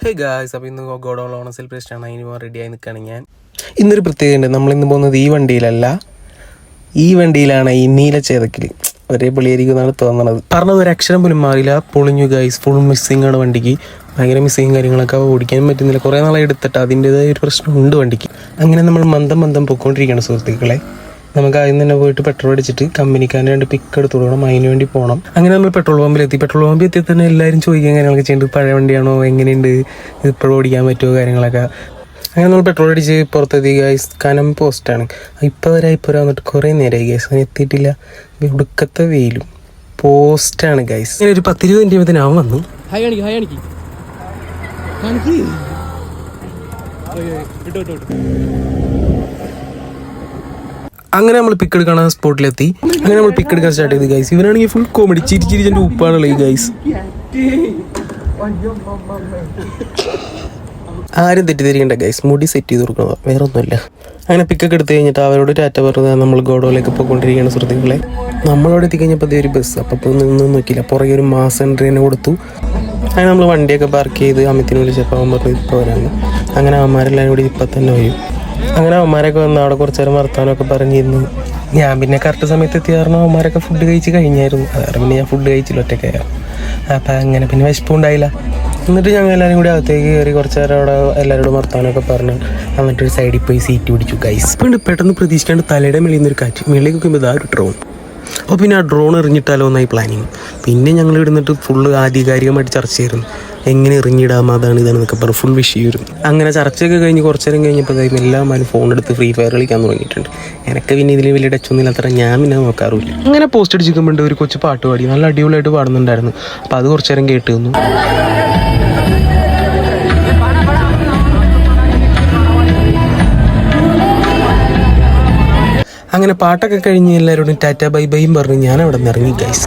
Hey guys, അപ്പോൾ ഇന്ന് godown Onam celebration ആണ്. അതിന് റെഡിയായി നിൽക്കുകയാണ് ഞാൻ. ഇന്നൊരു പ്രത്യേകത, നമ്മളിന്ന് പോകുന്നത് ഈ വണ്ടിയിലല്ല, ഈ വണ്ടിയിലാണ്. ഈ നീല ചേതക്കിൽ ഒരേ പൊളിയായിരിക്കും എന്നാണ് തോന്നുന്നത്. പറഞ്ഞത് ഒരു അക്ഷരം പോലും മാറില്ല. പൊളിഞ്ഞു ഗായ്സ്, ഫുൾ മിസ്സിങ് ആണ് വണ്ടിക്ക്. ഭയങ്കര മിസ്സിങ് കാര്യങ്ങളൊക്കെ ഓടിക്കാനും പറ്റുന്നില്ല. കുറേ നാളെ എടുത്തിട്ട് അതിൻ്റെതായ ഒരു പ്രശ്നമുണ്ട് വണ്ടിക്ക്. അങ്ങനെ നമ്മൾ മന്ദം പൊയ്ക്കൊണ്ടിരിക്കുകയാണ് സുഹൃത്തുക്കളെ. നമുക്ക് ആദ്യം തന്നെ പോയിട്ട് പെട്രോൾ അടിച്ചിട്ട് കമ്പനിക്കാരൻ്റെ 2 പിക്ക് എടുത്ത് കൊടുക്കണം. അതിന് വേണ്ടി പോകണം. അങ്ങനെ നമ്മൾ പെട്രോൾ പമ്പിലെത്തി. പെട്രോൾ പമ്പിൽ എത്തി തന്നെ എല്ലാവരും ചോദിക്കാൻ കാര്യങ്ങളൊക്കെ ചെയ്യുന്നുണ്ട്. പഴയ വണ്ടിയാണോ, എങ്ങനെയുണ്ട്, ഇതിപ്പോഴും ഓടിക്കാൻ പറ്റുമോ കാര്യങ്ങളൊക്കെ. അങ്ങനെ നമ്മൾ പെട്രോൾ അടിച്ച് പുറത്തെത്തി ഗൈസ്. കനം പോസ്റ്റാണ്. ഇപ്പോൾ വന്നിട്ട് കുറേ നേരമായി ഗൈസ്, അങ്ങനെ എത്തിയിട്ടില്ല. ഉടുക്കത്തെ വെയിലും പോസ്റ്റാണ് ഗൈസ്. അങ്ങനെ ഒരു 10-20 മിനിറ്റ് ഞാൻ വന്നു. അങ്ങനെ നമ്മൾ പിക്ക് എടുക്കാൻ സ്പോട്ടിലെത്തി. അങ്ങനെ നമ്മൾ പിക്ക് എടുക്കാൻ സ്റ്റാർട്ട് ചെയ്ത് ഗൈസ്. ഇവനാണെങ്കിൽ ഫുൾ കോമഡി, ചിരിച്ചിരിച്ചെൻ്റെ ഉപ്പാണുള്ളത് ഈ ഗൈസ്. ആരും തെറ്റിദ്ധരിക്കണ്ട ഗൈസ്, മുടി സെറ്റ് ചെയ്ത് കൊടുക്കണം, വേറെ ഒന്നുമില്ല. അങ്ങനെ പിക്കൊക്കെ എടുത്ത് കഴിഞ്ഞിട്ട് അവരോട് ടാറ്റ പറഞ്ഞത് നമ്മൾ ഗോഡൗണിലേക്ക് പോയിക്കൊണ്ടിരിക്കുകയാണ് സുഹൃത്തുക്കളെ. നമ്മളവിടെ എത്തിക്കഴിഞ്ഞപ്പോൾ ഒരു ബസ്, അപ്പോൾ ഒന്നും നോക്കിയില്ല, പുറകെ ഒരു മാസം എൻട്രി തന്നെ കൊടുത്തു. അങ്ങനെ നമ്മൾ വണ്ടിയൊക്കെ പാർക്ക് ചെയ്ത് അമിത്തിന് വിളിച്ചപ്പോൾ അവൻ പറഞ്ഞു ഇപ്പോൾ വരാമെന്ന്. അങ്ങനെ അവന്മാരെല്ലാവരും കൂടി ഇപ്പം തന്നെ വരും. അങ്ങനെ അവന്മാരൊക്കെ വന്ന് അവിടെ കുറച്ച് നേരം വർത്താനമൊക്കെ പറഞ്ഞിരുന്നു. ഞാൻ പിന്നെ കറക്റ്റ് സമയത്ത് എത്തിയ കാരണം അവന്മാരൊക്കെ ഫുഡ് കഴിച്ച് കഴിഞ്ഞായിരുന്നു. അതുകാരണം പിന്നെ ഞാൻ ഫുഡ് കഴിച്ചില്ല, ഒറ്റയ്ക്കായിരുന്നു. അപ്പം അങ്ങനെ പിന്നെ വിശപ്പുണ്ടായില്ല. എന്നിട്ട് ഞങ്ങൾ എല്ലാവരും കൂടി അകത്തേക്ക് കയറി കുറച്ച് നേരം അവിടെ എല്ലാവരോടും വർത്താനമൊക്കെ പറഞ്ഞ് എന്നിട്ടൊരു സൈഡിൽ പോയി സീറ്റ് പിടിച്ചു ഗൈസ്. ഇപ്പം പെട്ടെന്ന് പ്രതീക്ഷിക്കാണ്ട് തലയുടെ മേളിൽ നിന്നൊരു കാറ്റ്, മേളിലേക്ക് നോക്കുമ്പോൾ ഇതാ ഒരു ഡ്രോൺ. അപ്പോൾ പിന്നെ ആ ഡ്രോൺ എറിഞ്ഞിട്ടാലോ എന്നായി പ്ലാനിങ്. പിന്നെ ഞങ്ങൾ ഇടുന്നിട്ട് ഫുള്ള് ആധികാരികമായിട്ട് ചർച്ച ചെയ്യായിരുന്നു, എങ്ങനെ എറിഞ്ഞിടാം, അതാണ് ഇതാണെന്നൊക്കെ പറഞ്ഞ് ഫുൾ വിഷയമായിരുന്നു. അങ്ങനെ ചർച്ചയൊക്കെ കഴിഞ്ഞ് കുറച്ച് നേരം കഴിഞ്ഞപ്പോൾ എല്ലാവരും ഫോണെടുത്ത് ഫ്രീ ഫയർ കളിക്കാൻ തുടങ്ങിയിട്ടുണ്ട്. എനിക്ക് പിന്നെ ഇതിൽ വലിയ ടച്ചൊന്നും ഇല്ലാത്ത ഞാൻ പിന്നെ നോക്കാറില്ല. അങ്ങനെ പോസ്റ്റ് അടിച്ചിരിക്കുമ്പോൾ ഒരു കൊച്ചു പാട്ട് പാടി, നല്ല അടിപൊളിയായിട്ട് പാടുന്നുണ്ടായിരുന്നു. അപ്പോൾ അത് കുറച്ച് നേരം കേട്ട് തന്നു. അങ്ങനെ പാട്ടൊക്കെ കഴിഞ്ഞ് എല്ലാവരോടും ടാറ്റ ബൈ ബൈയും പറഞ്ഞ് ഞാൻ അവിടെ നിന്ന് ഇറങ്ങി ഗൈസ്.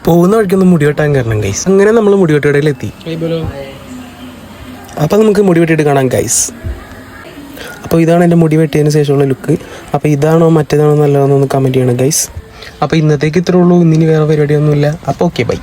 പോകുന്ന വഴിക്കൊന്ന് മുടി വെട്ടാൻ കാരണം ഗൈസ്. അങ്ങനെ നമ്മൾ മുടി വെട്ടിയിടയിലെത്തി. അപ്പോൾ നമുക്ക് മുടി വെട്ടിയിട്ട് കാണാം ഗൈസ്. അപ്പോൾ ഇതാണ് എൻ്റെ മുടി വെട്ടിയതിന് ശേഷമുള്ള ലുക്ക്. അപ്പോൾ ഇതാണോ മറ്റേതാണോ നല്ലതാണോ ഒന്ന് കമൻറ്റ് ചെയ്യണം ഗൈസ്. അപ്പോൾ ഇന്നത്തേക്ക് ഇത്രേ ഉള്ളൂ. ഇന്നിനി വേറെ പരിപാടിയൊന്നുമില്ല. അപ്പോൾ ഓക്കെ ബൈ.